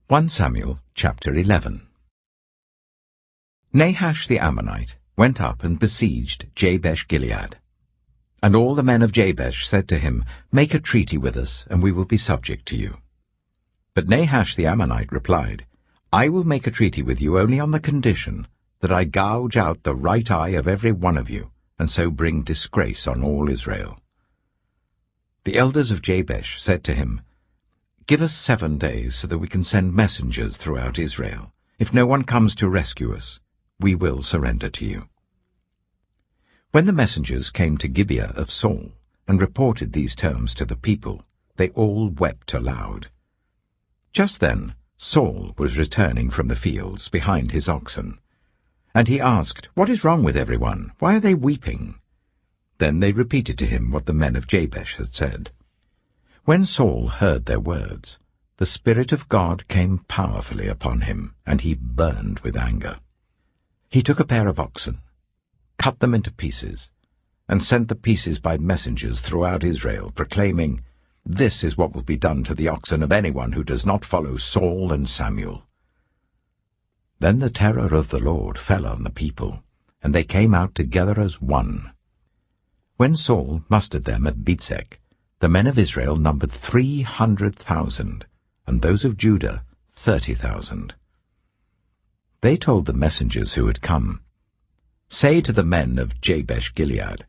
1 Samuel chapter 11. Nahash the Ammonite went up and besieged Jabesh-Gilead. And all the men of Jabesh said to him, "Make a treaty with us, and we will be subject to you." But Nahash the Ammonite replied, "I will make a treaty with you only on the condition that I gouge out the right eye of every one of you, and so bring disgrace on all Israel." The elders of Jabesh said to him, "Give us 7 days so that we can send messengers throughout Israel. If no one comes to rescue us, we will surrender to you." When the messengers came to Gibeah of Saul and reported these terms to the people, they all wept aloud. Just then Saul was returning from the fields behind his oxen, and he asked, "What is wrong with everyone? Why are they weeping?" Then they repeated to him what the men of Jabesh had said. When Saul heard their words, the Spirit of God came powerfully upon him, and he burned with anger. He took a pair of oxen, cut them into pieces, and sent the pieces by messengers throughout Israel, proclaiming, "This is what will be done to the oxen of anyone who does not follow Saul and Samuel." Then the terror of the Lord fell on the people, and they came out together as one. When Saul mustered them at Bezek, the men of Israel numbered 300,000, and those of Judah 30,000. They told the messengers who had come, "Say to the men of Jabesh-Gilead,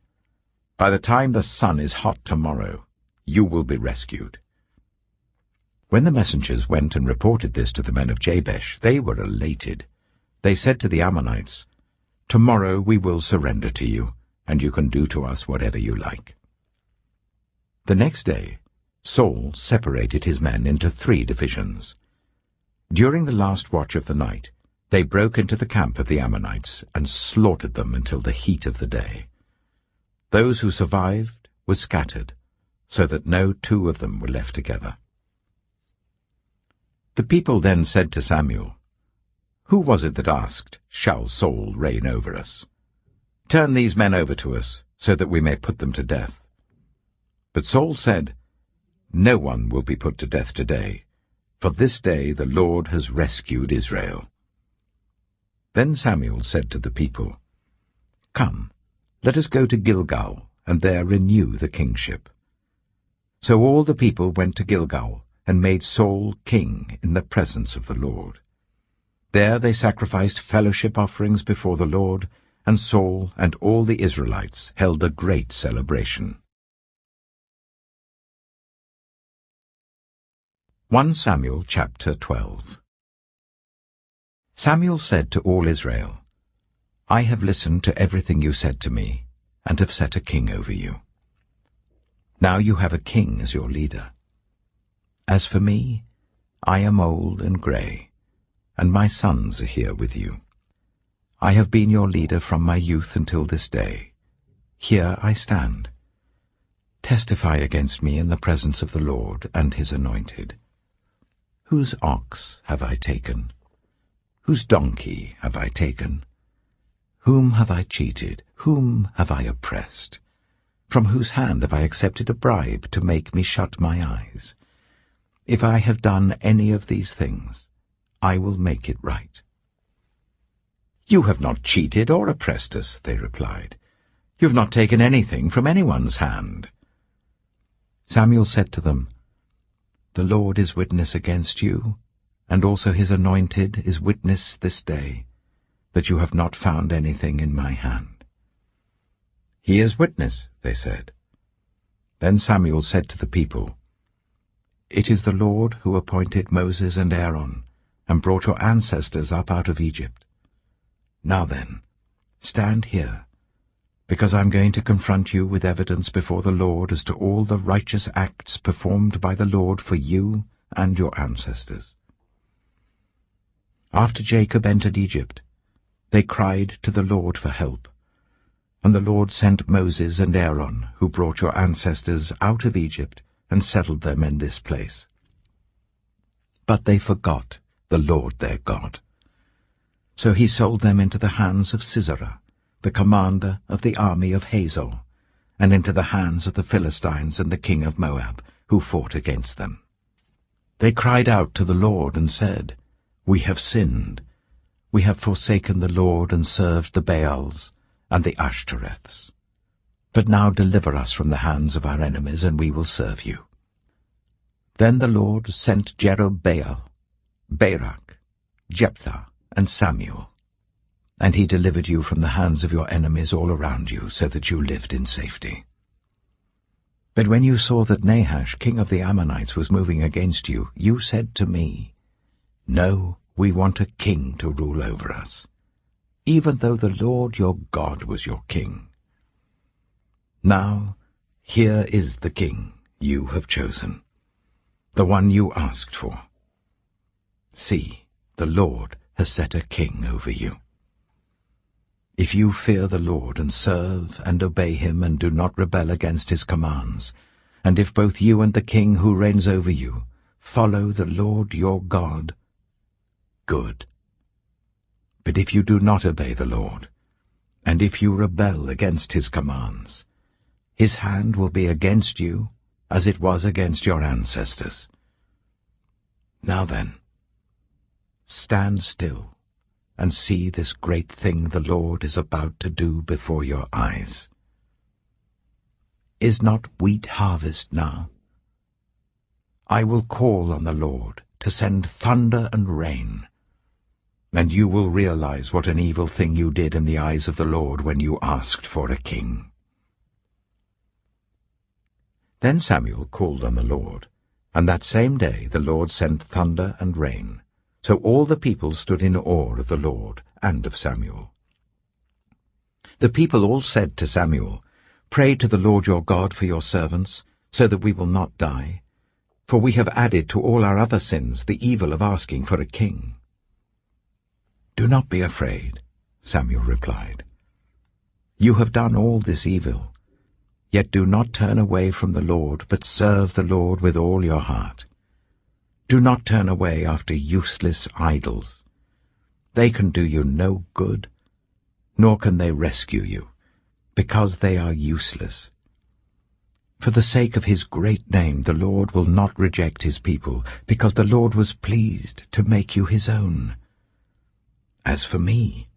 by the time the sun is hot tomorrow, you will be rescued." When the messengers went and reported this to the men of Jabesh, they were elated. They said to the Ammonites, "Tomorrow we will surrender to you, and you can do to us whatever you like." The next day, Saul separated his men into 3 divisions. During the last watch of the night, they broke into the camp of the Ammonites and slaughtered them until the heat of the day. Those who survived were scattered, so that no 2 of them were left together. The people then said to Samuel, "Who was it that asked, 'Shall Saul reign over us?' Turn these men over to us, so that we may put them to death." But Saul said, "No one will be put to death today, for this day the Lord has rescued Israel." Then Samuel said to the people, "Come, let us go to Gilgal, and there renew the kingship." So all the people went to Gilgal, and made Saul king in the presence of the Lord. There they sacrificed fellowship offerings before the Lord, and Saul and all the Israelites held a great celebration. 1 Samuel chapter 12. Samuel said to all Israel, "I have listened to everything you said to me, and have set a king over you. Now you have a king as your leader. As for me, I am old and grey, and my sons are here with you. I have been your leader from my youth until this day. Here I stand. Testify against me in the presence of the Lord and his anointed. Whose ox have I taken? Whose donkey have I taken? Whom have I cheated? Whom have I oppressed? From whose hand have I accepted a bribe to make me shut my eyes? If I have done any of these things, I will make it right." "You have not cheated or oppressed us," they replied. "You have not taken anything from anyone's hand." Samuel said to them, "The Lord is witness against you, and also his anointed is witness this day, that you have not found anything in my hand." "He is witness," they said. Then Samuel said to the people, "It is the Lord who appointed Moses and Aaron, and brought your ancestors up out of Egypt. Now then, stand here, because I am going to confront you with evidence before the Lord as to all the righteous acts performed by the Lord for you and your ancestors. After Jacob entered Egypt, they cried to the Lord for help, and the Lord sent Moses and Aaron, who brought your ancestors out of Egypt and settled them in this place. But they forgot the Lord their God. So he sold them into the hands of Sisera, the commander of the army of Hazor, and into the hands of the Philistines and the king of Moab, who fought against them. They cried out to the Lord and said, "We have sinned. We have forsaken the Lord and served the Baals and the Ashtoreths. But now deliver us from the hands of our enemies, and we will serve you." Then the Lord sent Jerubbaal, Barak, Jephthah, and Samuel, and he delivered you from the hands of your enemies all around you, so that you lived in safety. But when you saw that Nahash, king of the Ammonites, was moving against you, you said to me, "No, we want a king to rule over us, even though the Lord your God was your king. Now, here is the king you have chosen, the one you asked for. See, the Lord has set a king over you. If you fear the Lord and serve and obey him and do not rebel against his commands, and if both you and the king who reigns over you follow the Lord your God, good. But if you do not obey the Lord, and if you rebel against his commands, his hand will be against you as it was against your ancestors. Now then, stand still and see this great thing the Lord is about to do before your eyes. Is not wheat harvest now? I will call on the Lord to send thunder and rain, and you will realize what an evil thing you did in the eyes of the Lord when you asked for a king." Then Samuel called on the Lord, and that same day the Lord sent thunder and rain. So all the people stood in awe of the Lord and of Samuel. The people all said to Samuel, "Pray to the Lord your God for your servants, so that we will not die. For we have added to all our other sins the evil of asking for a king." "Do not be afraid," Samuel replied. "You have done all this evil. Yet do not turn away from the Lord, but serve the Lord with all your heart. Do not turn away after useless idols. They can do you no good, nor can they rescue you, because they are useless. For the sake of his great name the Lord will not reject his people, because the Lord was pleased to make you his own. As for me,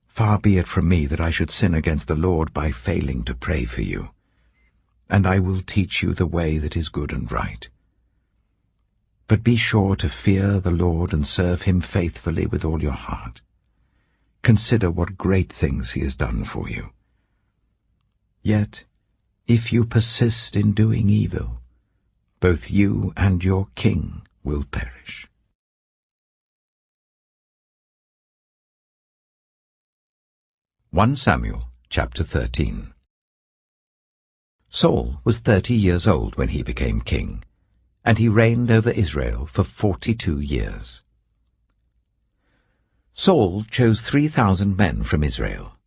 far be it from me that I should sin against the Lord by failing to pray for you, and I will teach you the way that is good and right. But be sure to fear the Lord and serve him faithfully with all your heart. Consider what great things he has done for you. Yet, if you persist in doing evil, both you and your king will perish." 1 Samuel chapter 13. Saul was 30 years old when he became king, and he reigned over Israel for 42 years. Saul chose 3,000 men from Israel.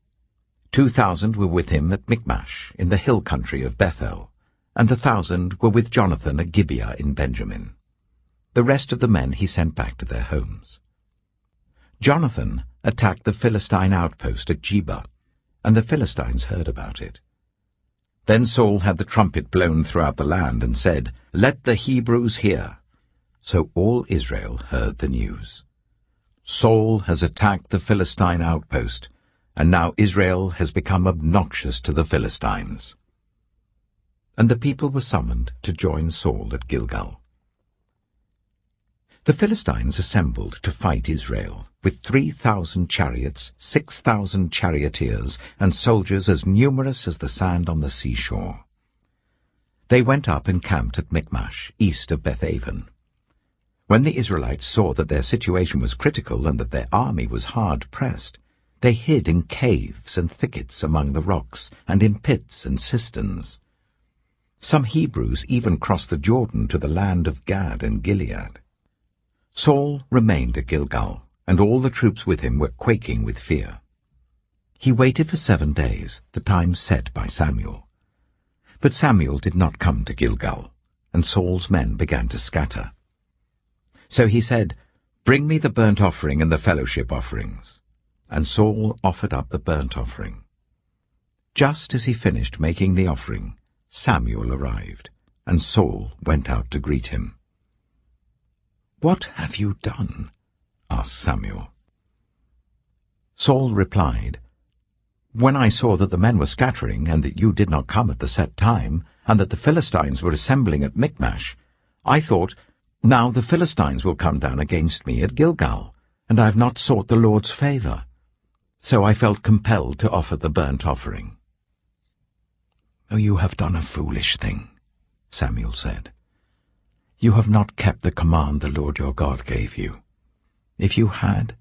2,000 were with him at Michmash in the hill country of Bethel, and 1,000 were with Jonathan at Gibeah in Benjamin. The rest of the men he sent back to their homes. Jonathan attacked the Philistine outpost at Geba, and the Philistines heard about it. Then Saul had the trumpet blown throughout the land and said, "Let the Hebrews hear." So all Israel heard the news. Saul has attacked the Philistine outpost, and now Israel has become obnoxious to the Philistines. And the people were summoned to join Saul at Gilgal. The Philistines assembled to fight Israel, with 3,000 chariots, 6,000 charioteers, and soldiers as numerous as the sand on the seashore. They went up and camped at Michmash, east of Bethaven. When the Israelites saw that their situation was critical and that their army was hard pressed, they hid in caves and thickets among the rocks, and in pits and cisterns. Some Hebrews even crossed the Jordan to the land of Gad and Gilead. Saul remained at Gilgal, and all the troops with him were quaking with fear. He waited for 7 days, the time set by Samuel. But Samuel did not come to Gilgal, and Saul's men began to scatter. So he said, "Bring me the burnt offering and the fellowship offerings." And Saul offered up the burnt offering. Just as he finished making the offering, Samuel arrived, and Saul went out to greet him. "What have you done?" asked Samuel. Saul replied, "When I saw that the men were scattering, and that you did not come at the set time, and that the Philistines were assembling at Michmash, I thought, now the Philistines will come down against me at Gilgal, and I have not sought the Lord's favor. So I felt compelled to offer the burnt offering." "Oh, you have done a foolish thing," Samuel said. "You have not kept the command the Lord your God gave you. If you had,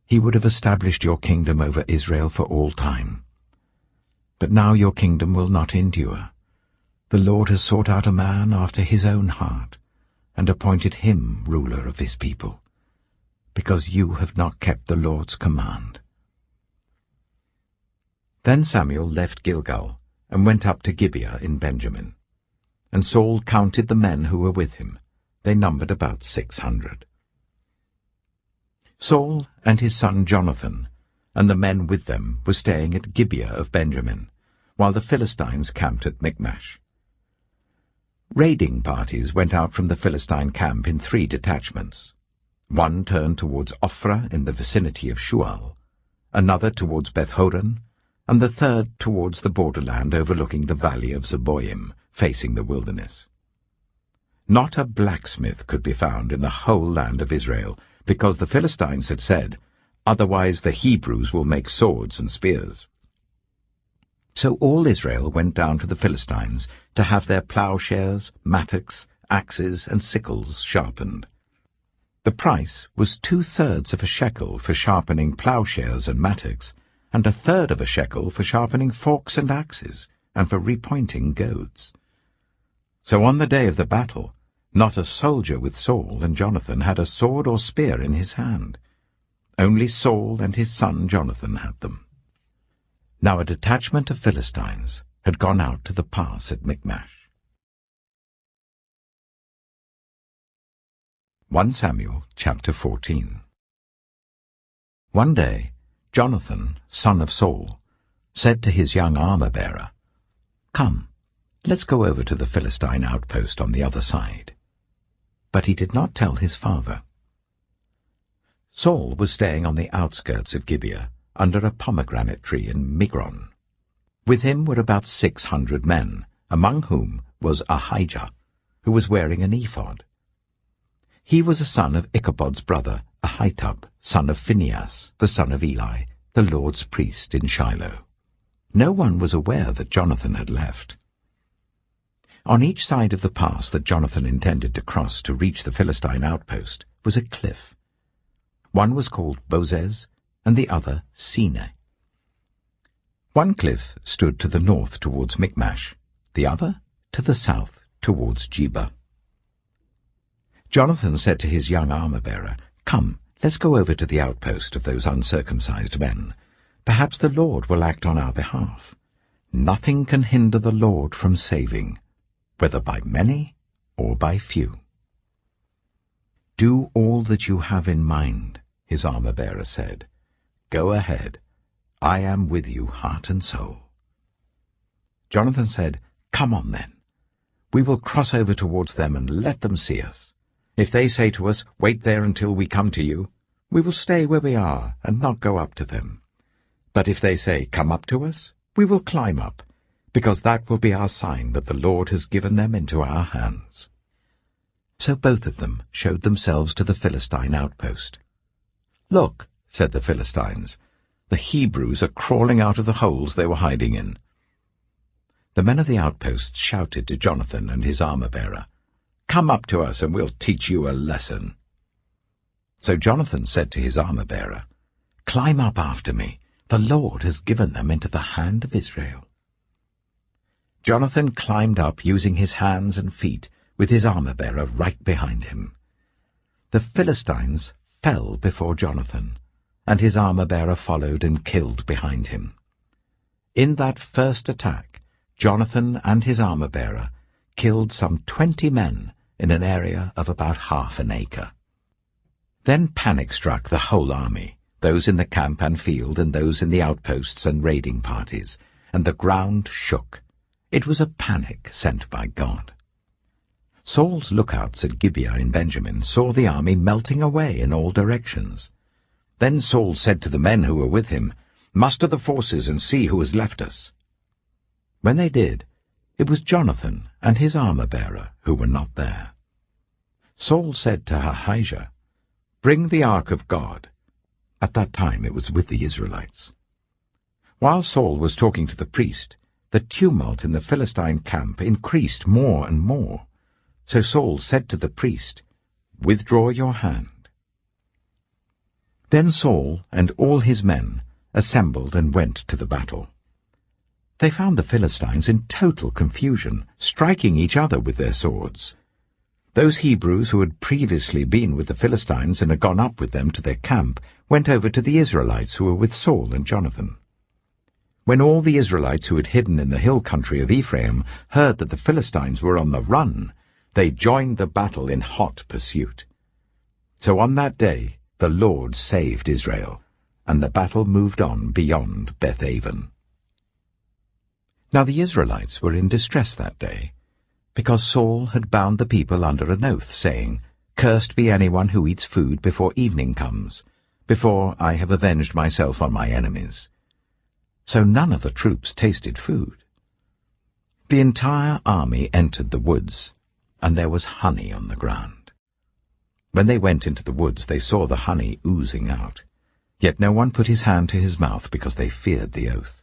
he would have established your kingdom over Israel for all time. But now your kingdom will not endure. The Lord has sought out a man after his own heart, and appointed him ruler of his people, because you have not kept the Lord's command." Then Samuel left Gilgal, and went up to Gibeah in Benjamin. And Saul counted the men who were with him. They numbered about 600. Saul and his son Jonathan, and the men with them, were staying at Gibeah of Benjamin, while the Philistines camped at Michmash. Raiding parties went out from the Philistine camp in 3 detachments. One turned towards Ophrah in the vicinity of Shual, another towards Beth-horon, and the third towards the borderland overlooking the valley of Zeboim, facing the wilderness. Not a blacksmith could be found in the whole land of Israel, because the Philistines had said, "Otherwise the Hebrews will make swords and spears." So all Israel went down to the Philistines to have their plowshares, mattocks, axes, and sickles sharpened. The price was 2/3 of a shekel for sharpening plowshares and mattocks, and 1/3 of a shekel for sharpening forks and axes, and for repointing goads. So on the day of the battle, not a soldier with Saul and Jonathan had a sword or spear in his hand. Only Saul and his son Jonathan had them. Now a detachment of Philistines had gone out to the pass at Michmash. 1 Samuel chapter 14. One day Jonathan, son of Saul, said to his young armor-bearer, "Come, let's go over to the Philistine outpost on the other side." But he did not tell his father. Saul was staying on the outskirts of Gibeah, under a pomegranate tree in Migron. With him were about 600 men, among whom was Ahijah, who was wearing an ephod. He was a son of Ichabod's brother, Ahitub, son of Phinehas, the son of Eli, the Lord's priest in Shiloh. No one was aware that Jonathan had left. On each side of the pass that Jonathan intended to cross to reach the Philistine outpost was a cliff. One was called Bozez, and the other Sine. One cliff stood to the north towards Michmash, the other to the south towards Geba. Jonathan said to his young armor-bearer, "Come, let's go over to the outpost of those uncircumcised men. Perhaps the Lord will act on our behalf. Nothing can hinder the Lord from saving, whether by many or by few." "Do all that you have in mind," his armor-bearer said. "Go ahead. I am with you, heart and soul." Jonathan said, "Come on then. We will cross over towards them and let them see us. If they say to us, 'Wait there until we come to you,' we will stay where we are and not go up to them. But if they say, 'Come up to us,' we will climb up, because that will be our sign that the Lord has given them into our hands." So both of them showed themselves to the Philistine outpost. "Look," said the Philistines, "the Hebrews are crawling out of the holes they were hiding in." The men of the outposts shouted to Jonathan and his armor-bearer, "Come up to us and we'll teach you a lesson." So Jonathan said to his armor-bearer, "Climb up after me. The Lord has given them into the hand of Israel." Jonathan climbed up using his hands and feet, with his armor-bearer right behind him. The Philistines fell before Jonathan, and his armor-bearer followed and killed behind him. In that first attack, Jonathan and his armor-bearer killed some 20 men in an area of about half an acre. Then panic struck the whole army, those in the camp and field and those in the outposts and raiding parties, and the ground shook. It was a panic sent by God. Saul's lookouts at Gibeah in Benjamin saw the army melting away in all directions. Then Saul said to the men who were with him, "Muster the forces and see who has left us." When they did, it was Jonathan and his armor-bearer who were not there. Saul said to Ahijah, "Bring the ark of God." At that time it was with the Israelites. While Saul was talking to the priest, the tumult in the Philistine camp increased more and more. So Saul said to the priest, "Withdraw your hand." Then Saul and all his men assembled and went to the battle. They found the Philistines in total confusion, striking each other with their swords. Those Hebrews who had previously been with the Philistines and had gone up with them to their camp went over to the Israelites who were with Saul and Jonathan. When all the Israelites who had hidden in the hill country of Ephraim heard that the Philistines were on the run, they joined the battle in hot pursuit. So on that day the Lord saved Israel, and the battle moved on beyond Beth-aven. Now the Israelites were in distress that day, because Saul had bound the people under an oath, saying, "Cursed be anyone who eats food before evening comes, before I have avenged myself on my enemies." So none of the troops tasted food. The entire army entered the woods, and there was honey on the ground. When they went into the woods, they saw the honey oozing out. Yet no one put his hand to his mouth because they feared the oath.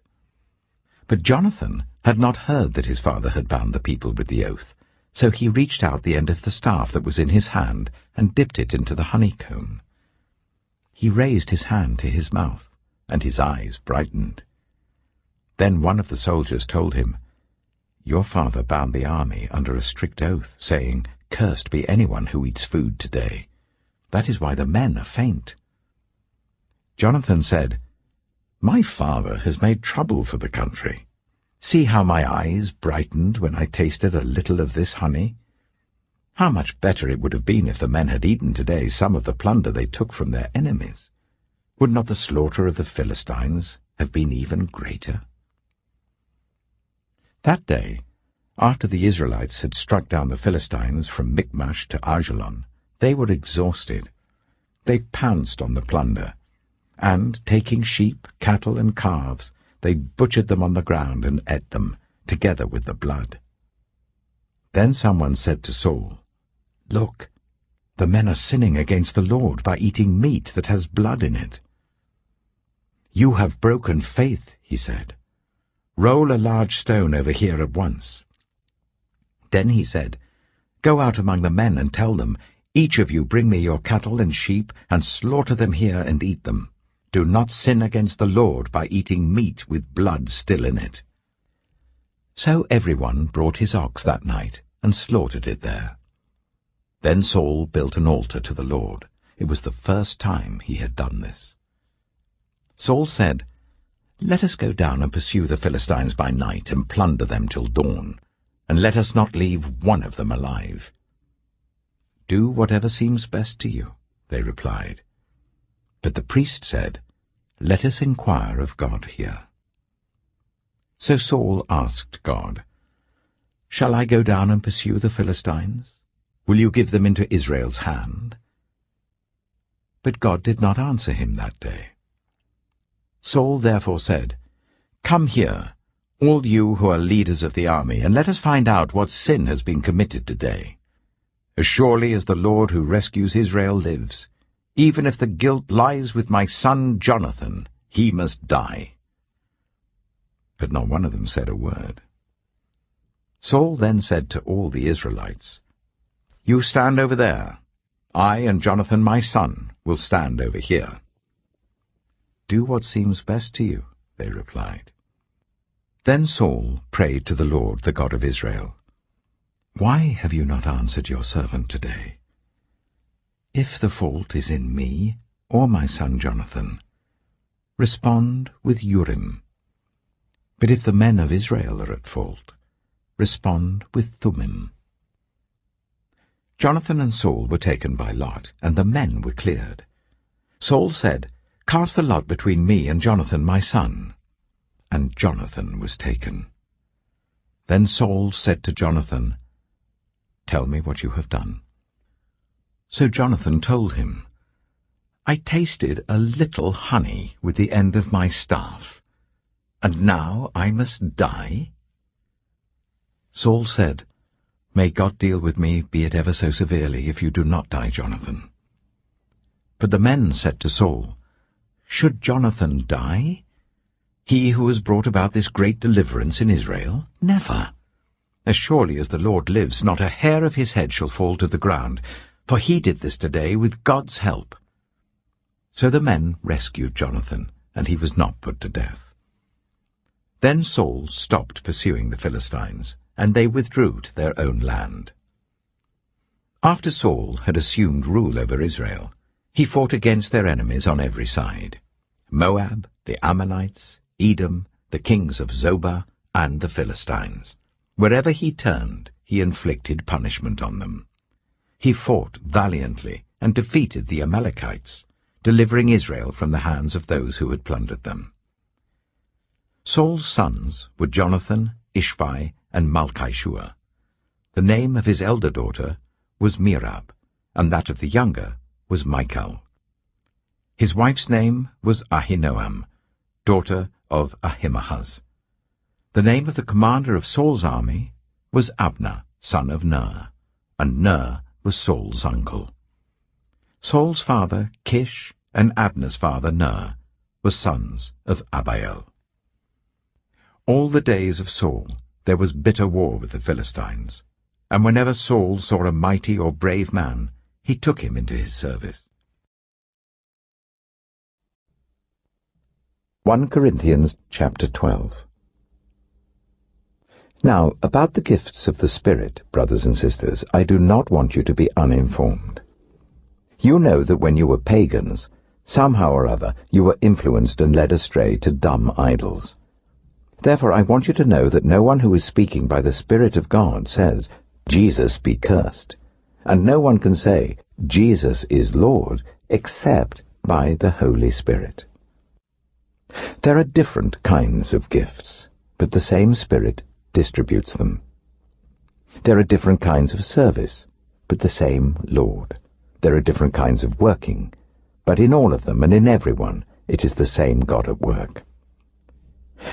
But Jonathan had not heard that his father had bound the people with the oath, so he reached out the end of the staff that was in his hand and dipped it into the honeycomb. He raised his hand to his mouth, and his eyes brightened. Then one of the soldiers told him, "Your father bound the army under a strict oath, saying, 'Cursed be anyone who eats food today.' That is why the men are faint." Jonathan said, "My father has made trouble for the country. See how my eyes brightened when I tasted a little of this honey. How much better it would have been if the men had eaten today some of the plunder they took from their enemies. Would not the slaughter of the Philistines have been even greater?" That day, after the Israelites had struck down the Philistines from Michmash to Ajalon, they were exhausted. They pounced on the plunder, and, taking sheep, cattle, and calves, they butchered them on the ground and ate them, together with the blood. Then someone said to Saul, "Look, the men are sinning against the Lord by eating meat that has blood in it." "You have broken faith," he said. "Roll a large stone over here at once." Then he said, "Go out among the men and tell them, 'Each of you bring me your cattle and sheep, and slaughter them here and eat them. Do not sin against the Lord by eating meat with blood still in it.'" So everyone brought his ox that night and slaughtered it there. Then Saul built an altar to the Lord. It was the first time he had done this. Saul said, "Let us go down and pursue the Philistines by night and plunder them till dawn, and let us not leave one of them alive." "Do whatever seems best to you," they replied. But the priest said, "Let us inquire of God here." So Saul asked God, "Shall I go down and pursue the Philistines? Will you give them into Israel's hand?" But God did not answer him that day. Saul therefore said, "Come here, all you who are leaders of the army, and let us find out what sin has been committed today. As surely as the Lord who rescues Israel lives, even if the guilt lies with my son Jonathan, he must die." But not one of them said a word. Saul then said to all the Israelites, "You stand over there. I and Jonathan my son will stand over here." "Do what seems best to you," they replied. Then Saul prayed to the Lord, the God of Israel, "Why have you not answered your servant today? If the fault is in me or my son Jonathan, respond with Urim. But if the men of Israel are at fault, respond with Thummim." Jonathan and Saul were taken by lot, and the men were cleared. Saul said, "Cast the lot between me and Jonathan my son." And Jonathan was taken. Then Saul said to Jonathan, tell me what you have done." So Jonathan told him, "I tasted a little honey with the end of my staff, and now I must die?" Saul said, "May God deal with me, be it ever so severely, if you do not die, Jonathan." But the men said to Saul, "Should Jonathan die? He who has brought about this great deliverance in Israel? Never. As surely as the Lord lives, not a hair of his head shall fall to the ground, for he did this today with God's help." So the men rescued Jonathan, and he was not put to death. Then Saul stopped pursuing the Philistines, and they withdrew to their own land. After Saul had assumed rule over Israel, he fought against their enemies on every side: Moab, the Ammonites, Edom, the kings of Zobah, and the Philistines. Wherever he turned, he inflicted punishment on them. He fought valiantly and defeated the Amalekites, delivering Israel from the hands of those who had plundered them. Saul's sons were Jonathan, Ishvi, and Malchishua. The name of his elder daughter was Merab, and that of the younger was Michal. His wife's name was Ahinoam, daughter of Ahimaaz. The name of the commander of Saul's army was Abner, son of Ner, and Ner was Saul's uncle. Saul's father, Kish, and Abner's father, Ner, were sons of Abiel. All the days of Saul there was bitter war with the Philistines, and whenever Saul saw a mighty or brave man, he took him into his service. 1 Corinthians chapter 12. Now, about the gifts of the Spirit, brothers and sisters, I do not want you to be uninformed. You know that when you were pagans, somehow or other you were influenced and led astray to dumb idols. Therefore I want you to know that no one who is speaking by the Spirit of God says, "Jesus be cursed," and no one can say, "Jesus is Lord," except by the Holy Spirit. There are different kinds of gifts, but the same Spirit distributes them. There are different kinds of service, but the same Lord. There are different kinds of working, but in all of them and in everyone it is the same God at work.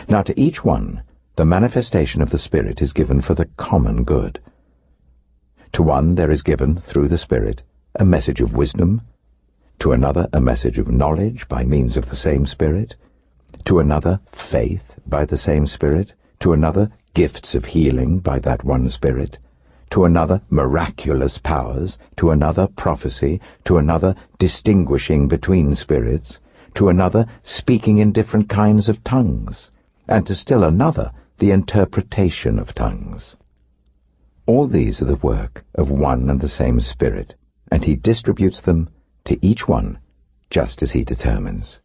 Now to each one the manifestation of the Spirit is given for the common good. To one there is given, through the Spirit, a message of wisdom, to another a message of knowledge by means of the same Spirit, to another faith by the same Spirit, to another gifts of healing by that one Spirit, to another miraculous powers, to another prophecy, to another distinguishing between spirits, to another speaking in different kinds of tongues, and to still another the interpretation of tongues. All these are the work of one and the same Spirit, and he distributes them to each one just as he determines.